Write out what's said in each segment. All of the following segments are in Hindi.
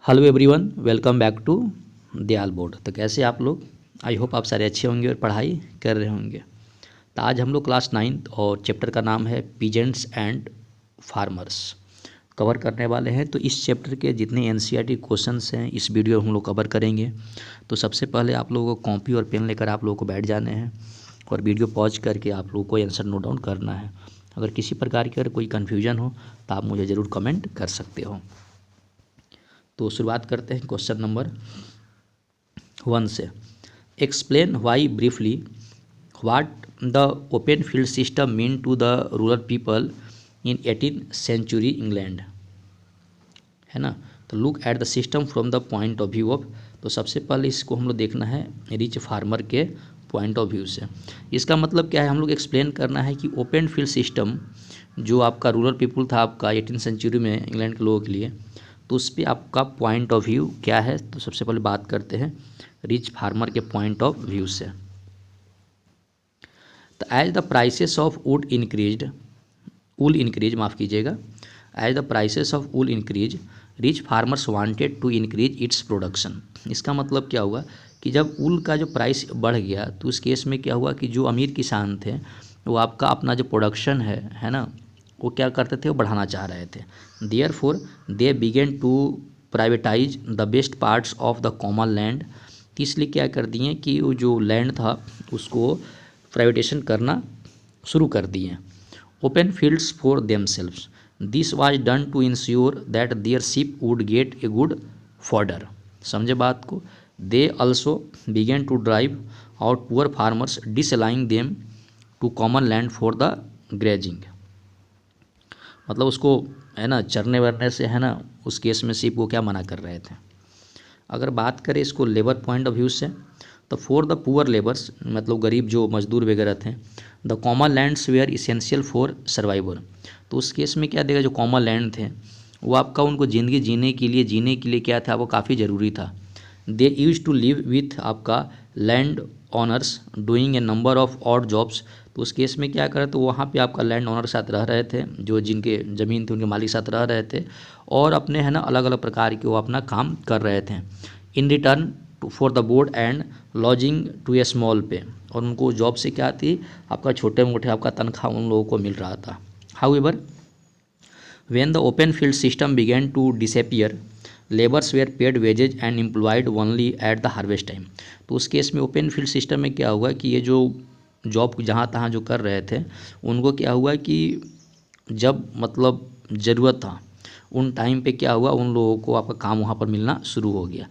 Hello everyone, welcome back to Dayal board. तो कैसे आप लोग? आई होप आप सारे अच्छे होंगे और पढ़ाई कर रहे होंगे। तो आज हम लोग क्लास 9th और चैप्टर का नाम है पीजेंट्स एंड फार्मर्स कवर करने वाले हैं। तो इस चैप्टर के जितने एनसीईआरटी क्वेश्चंस हैं इस वीडियो में हम लोग कवर करेंगे। तो सबसे पहले आप लोगों को कॉपी और पेन लेकर आप लोगों को बैठ जाने हैं और वीडियो पॉज करके आप लोगों को आंसर नोट डाउन करना है। अगर किसी प्रकार की अगर कोई कन्फ्यूजन हो तो आप मुझे ज़रूर कमेंट कर सकते हो। तो शुरुआत करते हैं क्वेश्चन नंबर 1 से। Explain why briefly what the open field system mean to the rural people in 18th century England, है ना। तो look at the system from the point of view of, तो सबसे पहले इसको हम लोग देखना है रिच फार्मर के पॉइंट ऑफ व्यू से। इसका मतलब क्या है, हम लोग एक्सप्लेन करना है कि ओपन फील्ड सिस्टम जो आपका रूरल पीपल था आपका 18th सेंचुरी में इंग्लैंड के लोगों के लिए, तो उस पर आपका पॉइंट ऑफ व्यू क्या है। तो सबसे पहले बात करते हैं रिच फार्मर के पॉइंट ऑफ व्यू से। तो as the prices of wood increase माफ़ कीजिएगा, as the prices of wool increase rich farmers wanted to increase its production. इसका मतलब क्या हुआ कि जब ऊल का जो प्राइस बढ़ गया तो उस केस में क्या हुआ कि जो अमीर किसान थे वो आपका अपना जो प्रोडक्शन है ना, वो क्या करते थे, वो बढ़ाना चाह रहे थे। Therefore they began to privatize the best parts of the common land. तो इसलिए क्या कर दिए कि वो जो लैंड था उसको प्राइवेटेशन करना शुरू कर दिए। Open fields for themselves, this was done to ensure that their sheep would get a good fodder. समझे बात को। They also began to drive out poor farmers disallowing them to common land for the grazing. मतलब उसको है ना चरने वरने से, है ना, उस केस में शिप को क्या मना कर रहे थे। अगर बात करें इसको लेबर पॉइंट ऑफ व्यू से, तो फॉर द पुअर लेबर्स मतलब गरीब जो मजदूर वगैरह थे, the common lands were essential for survival. तो उस केस में क्या देगा, जो कॉमन लैंड थे वो आपका उनको ज़िंदगी जीने के लिए क्या था, वो काफ़ी ज़रूरी था। दे यूज टू लिव विथ आपका land owners doing a number of odd jobs. तो उस केस में क्या करे, तो वहाँ पे आपका लैंड ऑनर के साथ रह रहे थे, जो जिनके ज़मीन थे उनके मालिक साथ रह रहे थे और अपने है ना अलग अलग प्रकार के वो अपना काम कर रहे थे। In return for the board and lodging to a small pay, और उनको जॉब से क्या थी, आपका छोटे मोटे आपका तनख्वाह उन लोगों को मिल रहा था। However when the open field system began to disappear, labours were paid wages and employed only at the harvest time. तो उस केस में ओपन फील्ड सिस्टम में क्या हुआ कि ये जो जॉब जहाँ तहाँ जो कर रहे थे उनको क्या हुआ कि जब मतलब ज़रूरत था उन टाइम पे क्या हुआ, उन लोगों को आपका काम वहाँ पर मिलना शुरू हो गया।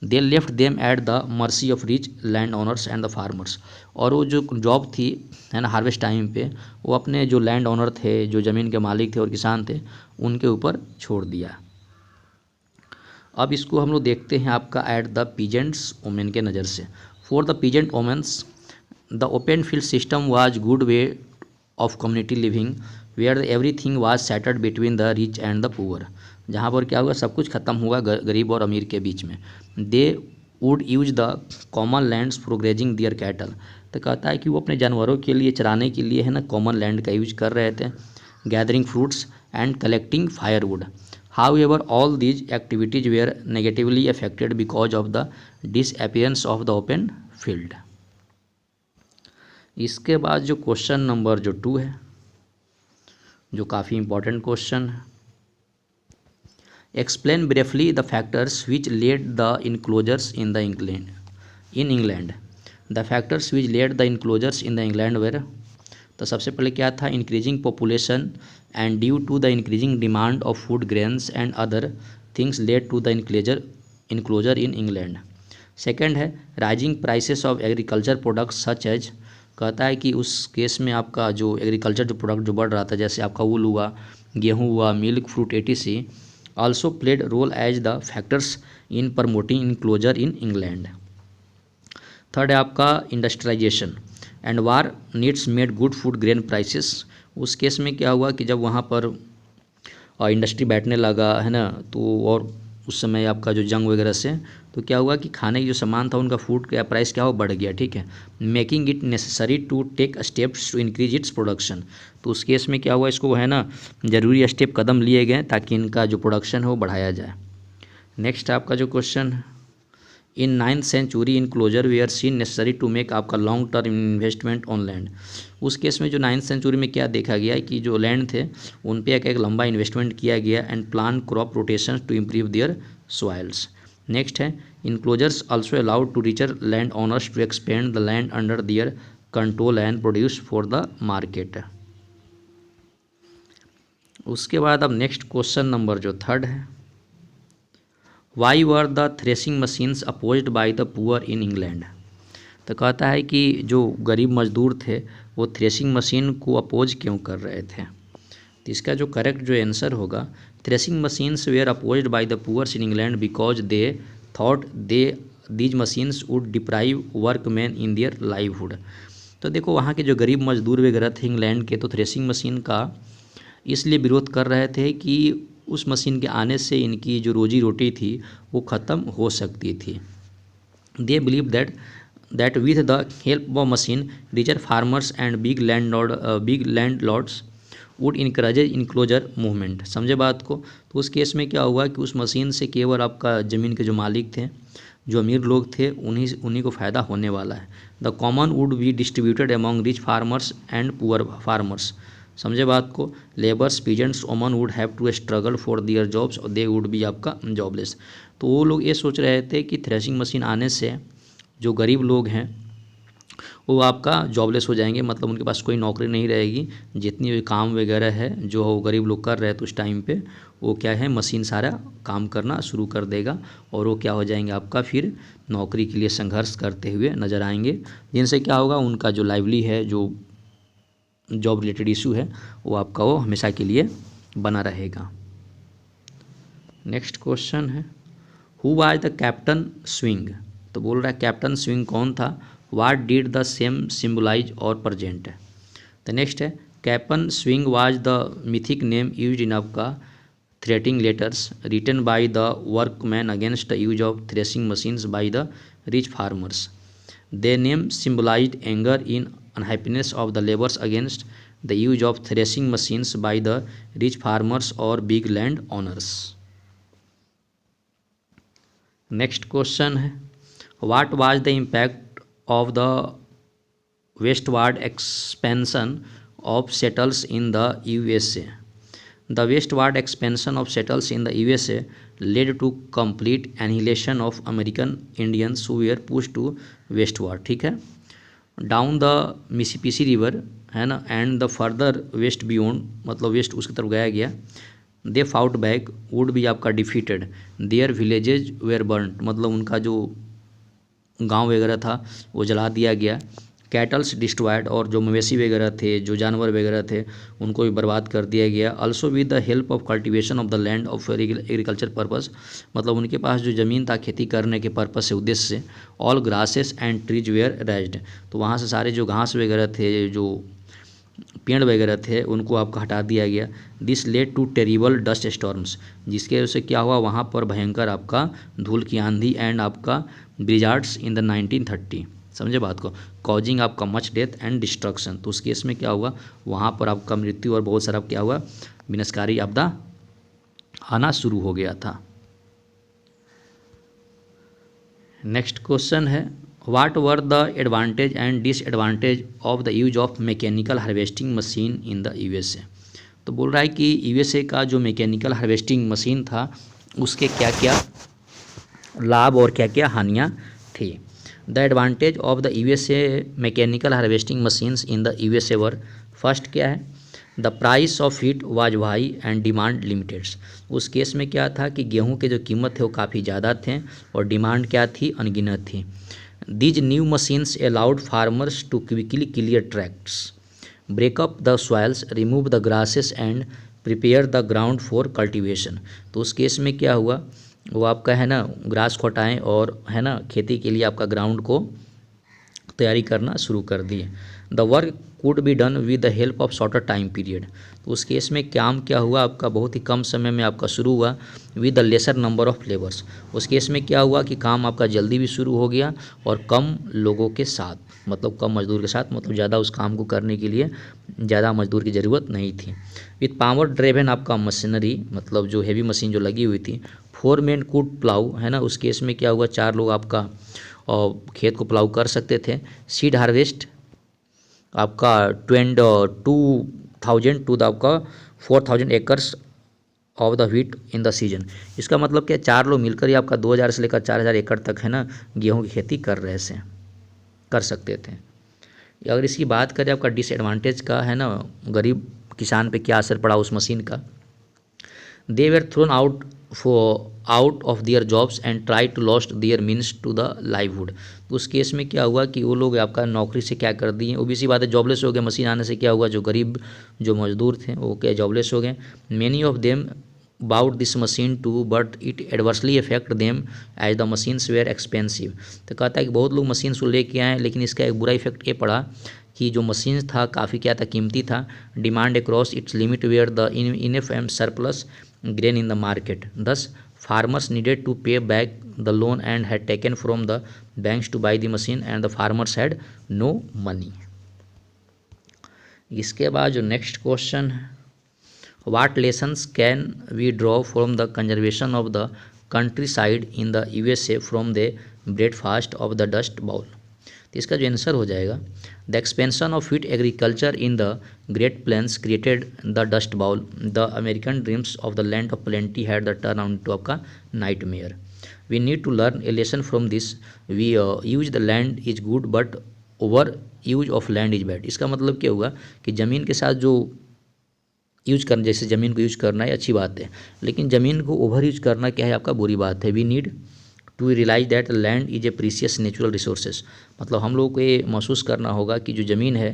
They left them at the mercy of rich land owners and the farmers. और वो जो जॉब थी है ना हार्वेस्ट टाइम पे, वो अपने जो लैंड ओनर थे, जो ज़मीन के मालिक थे और किसान थे, उनके ऊपर छोड़ दिया। अब इसको हम लोग देखते हैं आपका एट द पीजेंट्स वोमेन के नज़र से। For the peasant womens the open field system was good way of community living where everything was settled between the rich and the poor. जहाँ पर क्या हुआ, सब कुछ खत्म हुआ गरीब और अमीर के बीच में। They would use the common lands for grazing their cattle. तो कहता है कि वो अपने जानवरों के लिए चराने के लिए है ना कॉमन लैंड का यूज कर रहे थे, gathering fruits and collecting firewood. However, all these activities were negatively affected because of the disappearance of the open field. इसके बाद जो क्वेश्चन नंबर जो 2 है, जो काफ़ी इंपॉर्टेंट क्वेश्चन है। Explain briefly the factors which led the enclosures in England. The factors which led the enclosures in the England were, तो सबसे पहले क्या था, increasing population and due to the increasing demand of food grains and other things led to the enclosure in England. Second है rising prices of agriculture products such as. कहता है कि उस केस में आपका जो एग्रीकल्चर जो प्रोडक्ट जो बढ़ रहा था, जैसे आपका वूल हुआ, गेहूँ हुआ, milk, fruit etc, also played role as the factors in promoting enclosure in England. Third है आपका industrialisation and war needs made good food grain prices. उस केस में क्या हुआ कि जब वहाँ पर इंडस्ट्री बैठने लगा है ना, तो और उस समय आपका जो जंग वगैरह से, तो क्या हुआ कि खाने की जो सामान था उनका फूड का प्राइस क्या हो बढ़ गया, ठीक है, making it necessary to take steps to increase its production. तो उस केस में क्या हुआ, इसको है ना ज़रूरी स्टेप कदम लिए गए ताकि इनका जो प्रोडक्शन है वो बढ़ाया जाए। नेक्स्ट आपका जो क्वेश्चन है, in 9th century enclosure were seen necessary to make आपका long term investment on land. उस केस में जो 9th सेंचुरी में क्या देखा गया है कि जो लैंड थे उन पे एक लंबा इन्वेस्टमेंट किया गया and plan crop rotation to improve their soils. Next है, enclosures also allowed to richer land owners to expand the land under their control and produce for the market. उसके बाद अब नेक्स्ट क्वेश्चन नंबर जो थर्ड है, why were the threshing machines opposed by the poor in England. तो कहता है कि जो गरीब मजदूर थे वो थ्रेसिंग मशीन को अपोज क्यों कर रहे थे। तो इसका जो करेक्ट जो आंसर होगा, threshing machines were opposed by the poors in England because they thought these machines would deprive workman in their livelihood. तो देखो वहाँ के जो गरीब मजदूर वगैरह थे इंग्लैंड के, तो थ्रेसिंग मशीन का इसलिए विरोध कर रहे थे कि उस मशीन के आने से इनकी जो रोजी रोटी थी वो ख़त्म हो सकती थी। They believe that with the help of machine richer farmers and big landlords would encourage enclosure movement. समझे बात को। तो उस केस में क्या हुआ कि उस मशीन से केवल आपका ज़मीन के जो मालिक थे, जो अमीर लोग थे, उन्हीं को फ़ायदा होने वाला है। The common would be distributed among rich farmers and poor farmers. समझे बात को। Labours peasants women would have to struggle for their jobs और दे वुड बी आपका जॉबलेस। तो वो लोग ये सोच रहे थे कि थ्रेशिंग मशीन आने से जो गरीब लोग हैं वो आपका जॉबलेस हो जाएंगे, मतलब उनके पास कोई नौकरी नहीं रहेगी। जितनी भी काम वगैरह है जो गरीब लोग कर रहे हैं तो उस टाइम पे वो क्या है, मशीन सारा काम करना शुरू कर देगा और वो क्या हो जाएंगे आपका फिर नौकरी के लिए संघर्ष करते हुए नज़र आएंगे, जिनसे क्या होगा उनका जो लाइवली है, जो जॉब रिलेटेड इशू है वो आपका वो हमेशा के लिए बना रहेगा। नेक्स्ट क्वेश्चन है, who was the Captain Swing. तो बोल रहा है कैप्टन स्विंग कौन था, what did the same symbolize और प्रजेंट है। तो नेक्स्ट है, Captain Swing was the mythic name use in आपका threatening letters written by the workman against the use of threshing machines by the rich farmers. They name symbolized anger in unhappiness of the laborers against the use of threshing machines by the rich farmers or big land owners. Next question है, what was the impact of the westward expansion of settles in the USA? The westward expansion of settles in the USA led to complete annihilation of American Indians who were pushed to westward। ठीक है, डाउन द मिसिसिपी रिवर है ना, and the further west beyond, मतलब वेस्ट उसकी तरफ गया गया। दे फाउट बैक वुड भी आपका defeated, their villages were burn, मतलब उनका जो गांव वगैरह था वो जला दिया गया। कैटल्स डिस्ट्रॉयड, और जो मवेशी वगैरह थे, जो जानवर वगैरह थे, उनको भी बर्बाद कर दिया गया। Also with the help of cultivation of the land of agriculture purpose, मतलब उनके पास जो ज़मीन था खेती करने के पर्पज से, उद्देश्य से। All grasses and trees where raised, तो वहाँ से सारे जो घास वगैरह थे, जो पेड़ वगैरह थे, उनको आपको हटा दिया गया। This led to terrible dust storms, जिसके वजह से क्या हुआ वहाँ पर भयंकर आपका धूल की आंधी एंड आपका ब्रिजार्ड्स इन द 1930। समझे बात को। कॉजिंग आपका मच डेथ एंड डिस्ट्रक्शन, तो उस केस में क्या हुआ वहाँ पर आपका मृत्यु और बहुत सारा क्या हुआ विनाशकारी आपदा आना शुरू हो गया था। नेक्स्ट क्वेश्चन है, what were the advantage and disadvantage of the use of mechanical harvesting machine in the USA. तो बोल रहा है कि यूएसए का जो मैकेनिकल हार्वेस्टिंग मशीन था उसके क्या क्या लाभ और क्या क्या हानियाँ थी। The advantage of the USA mechanical harvesting machines in the USA were, first क्या है, the price of heat was high and demand limiteds. उस केस में क्या था कि गेहूं के जो कीमत थे वो काफ़ी ज़्यादा थे और डिमांड क्या थी, अनगिनत थी। These new machines allowed farmers to quickly clear tracts, break up the soils, remove the grasses and prepare the ground for cultivation. तो उस केस में क्या हुआ वो आपका है ना ग्रास को हटाएँ और है ना खेती के लिए आपका ग्राउंड को तैयारी करना शुरू कर दिए। The work could be done with the help of shorter time period. तो उस केस में काम क्या हुआ आपका, बहुत ही कम समय में आपका शुरू हुआ with the lesser number of labours. उस केस में क्या हुआ कि काम आपका जल्दी भी शुरू हो गया और कम लोगों के साथ, मतलब कम मजदूर के साथ, मतलब ज़्यादा उस काम को करने के लिए ज़्यादा मजदूर की ज़रूरत नहीं थी। विथ पावर ड्रेवन आपका मशीनरी, मतलब जो हेवी मशीन जो लगी हुई थी। 4 men कुड प्लाउ, है ना, उस केस में क्या हुआ 4 लोग आपका खेत को प्लाउ कर सकते थे। सीड हार्वेस्ट आपका 2,000 टू द आपका 4,000 acres of the wheat in the season. इसका मतलब क्या, 4 लोग मिलकर ही आपका 2,000 से लेकर 4,000 एकड़ तक, है ना, गेहूं की खेती कर सकते थे। अगर इसकी बात करें आपका डिसएडवांटेज का, है ना, गरीब किसान पे क्या असर पड़ा उस मशीन का। They were thrown out of their jobs and try to lost their means to the livelihood. तो उस केस में क्या हुआ कि वो लोग आपका नौकरी से क्या कर दिए, वो भी सी बात है, जॉबलेस हो गए। मशीन आने से क्या हुआ, जो गरीब जो मजदूर थे वो क्या जॉबलेस हो गए। Many of them bought this machine too but it adversely affect them as the machines were expensive. तो कहता है कि बहुत लोग मशीन को लेके आए, लेकिन इसका एक बुरा इफेक्ट ये पड़ा कि जो मशीन था काफ़ी क्या था, कीमती था। Demand across its limit where the enough and surplus grain in the market. Thus, farmers needed to pay back the loan and had taken from the banks to buy the machine and the farmers had no money. इसके बाद जो नेक्स्ट क्वेश्चन है, what lessons can we draw from the conservation of the countryside in the USA from the breakfast of the dust bowl? तो इसका जो आंसर हो जाएगा, the expansion of wheat agriculture in the Great Plains created the Dust Bowl, the American dreams of the land of plenty had the turn out to आपका nightmare. We need to learn a lesson from this. We use the land is good but over use of land is bad. इसका मतलब क्या हुआ कि ज़मीन के साथ जो यूज करना, जैसे ज़मीन को यूज करना है अच्छी बात है, लेकिन ज़मीन को ओवर यूज करना क्या है आपका बुरी बात है। We need to realise that land is a precious natural resources. मतलब हम लोगों को ये महसूस करना होगा कि जो ज़मीन है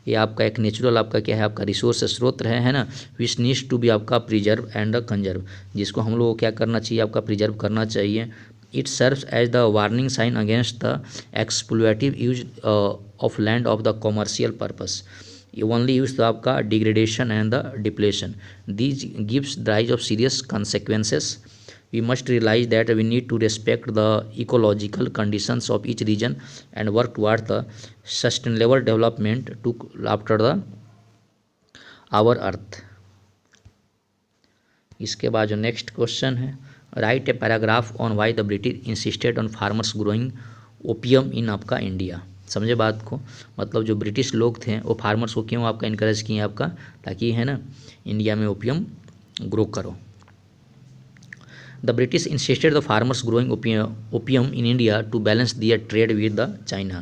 ये आपका एक नेचुरल आपका क्या है, आपका रिसोर्स स्रोत है ना, विच नीड्स टू बी आपका प्रिजर्व एंड कंजर्व, जिसको हम लोगों को क्या करना चाहिए, आपका प्रिजर्व करना चाहिए। It serves as the warning sign against the exploitative use of land of the commercial purpose. Only use the आपका degradation and the depletion, these gives the rise of serious consequences. We must realize that we need to respect the ecological conditions of each region and work towards the sustainable development to after the our earth. इसके बाद जो नेक्स्ट क्वेश्चन है, write a paragraph on why the British insisted on farmers growing opium in आपका इंडिया। समझे बात को, मतलब जो ब्रिटिश लोग थे वो फार्मर्स को क्यों आपका इनकरेज किए आपका, ताकि है ना इंडिया में ओपियम ग्रो करो। The British insisted the farmers growing opium in India to balance their trade with the China.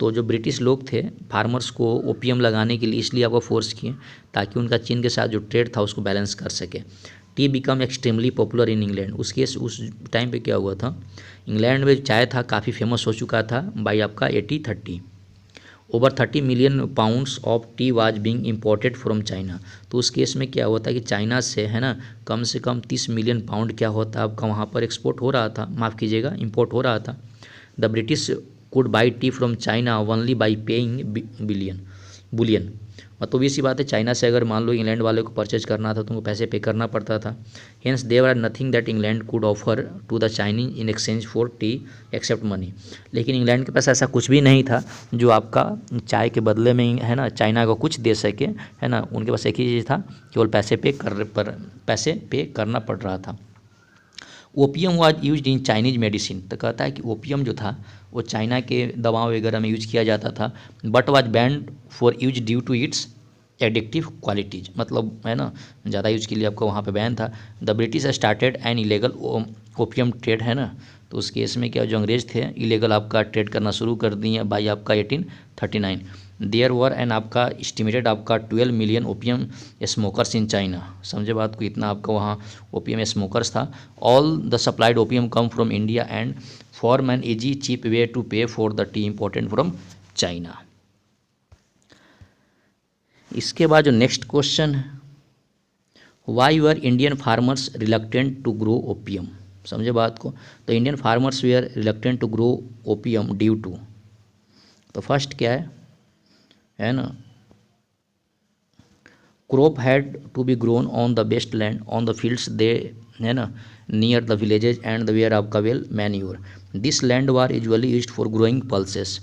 तो जो ब्रिटिश लोग थे फार्मर्स को ओपियम लगाने के लिए इसलिए आपको फोर्स किए ताकि उनका चीन के साथ जो ट्रेड था उसको बैलेंस कर सके। T become extremely popular in England. उस टाइम पे क्या हुआ था, इंग्लैंड में चाय था काफ़ी फेमस हो चुका था बाई आपका 80-30। Over 30 million pounds of tea was being imported from China. तो उस केस में क्या होता है कि चाइना से है ना कम से कम 30 मिलियन पाउंड क्या होता है आपका वहाँ पर एक्सपोर्ट हो रहा था, माफ़ कीजिएगा इम्पोर्ट हो रहा था। The British could by T from China only by paying Boolean. मतलब इसी बात है, चाइना से अगर मान लो इंग्लैंड वाले को परचेज करना था तो उनको पैसे पे करना पड़ता था। Hence there are nothing that England could offer to the Chinese in exchange for tea except money. लेकिन इंग्लैंड के पास ऐसा कुछ भी नहीं था जो आपका चाय के बदले में है ना चाइना को कुछ दे सके, है ना। उनके पास एक ही चीज़ था, केवल पैसे पे करना पड़ रहा था। Opium was used in Chinese medicine. तो कहता है कि ओपियम जो था वो चाइना के दवाओं वगैरह में यूज किया जाता था, but was banned for use due to its addictive qualities. मतलब है ना ज़्यादा यूज के लिए आपका वहाँ पे बैन था। The British started an illegal opium trade, है ना। तो उस केस में क्या जो अंग्रेज थे इलेगल आपका ट्रेड करना शुरू कर दिए बाई आपका 1839। देयर वर एन आपका इस्टीमेटेड आपका 12 million opium smokers in China. समझे बात को, इतना आपका वहाँ ओपियम स्मोकर्स था। All the supplied opium came from India and form an easy cheap way to pay for the tea important from China. इसके बाद जो नेक्स्ट क्वेश्चन है, why were Indian farmers reluctant to grow opium. समझे बात को, तो Indian farmers were reluctant to grow opium due to. तो फर्स्ट क्या है, है ना। Crop had to be grown on the best land on the fields they, है ना, near the villages and the where of कवेल manure. This land was usually used for growing pulses.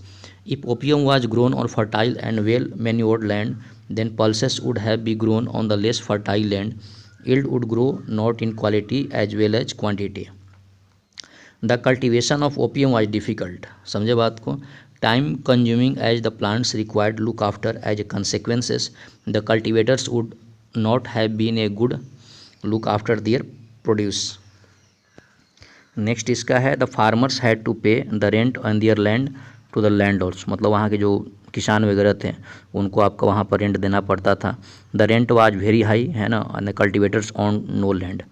If opium was grown on fertile and well manured land, then pulses would have been grown on the less fertile land. Yield would grow not in quality as well as quantity. The cultivation of opium was difficult, समझे बात को, time consuming as the plants required look after as a consequences the cultivators would not have been a good look after their produce. Next इसका है the farmers had to pay the rent on their land to the landlords, मतलब वहाँ के जो किसान वगैरह थे उनको आपका वहाँ पर रेंट देना पड़ता था। The rent was very high, है ना, and the cultivators on no land.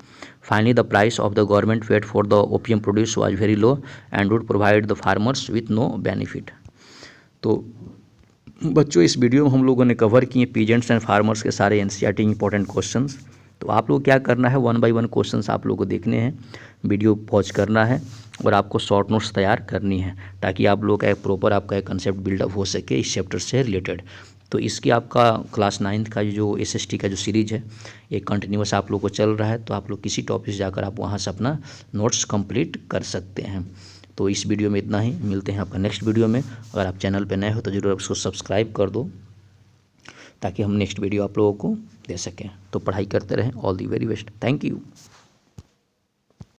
Finally the price of the government paid for the opium produce was very low and would provide the farmers with no benefit. तो बच्चों इस वीडियो में हम लोगों ने कवर किए पीजेंट्स एंड फार्मर्स के सारे एनसीईआरटी इंपॉर्टेंट क्वेश्चंस। तो आप लोग क्या करना है, 1 बाय 1 क्वेश्चंस आप लोगों को देखने हैं, वीडियो पॉज करना है और आपको शॉर्ट नोट्स तैयार करनी है ताकि आप लोग का एक प्रॉपर आपका एक कंसेप्ट बिल्डअप हो सके इस चैप्टर से रिलेटेड। तो इसकी आपका क्लास 9th का जो एसएसटी का जो सीरीज़ है ये कंटिन्यूस आप लोग को चल रहा है, तो आप लोग किसी टॉपिक से जाकर आप वहाँ से अपना नोट्स कंप्लीट कर सकते हैं। तो इस वीडियो में इतना ही, मिलते हैं आपका नेक्स्ट वीडियो में। अगर आप चैनल पर नए हो तो ज़रूर उसको सब्सक्राइब कर दो ताकि हम नेक्स्ट वीडियो आप लोगों को दे सकें। तो पढ़ाई करते रहें, all the very best, thank you.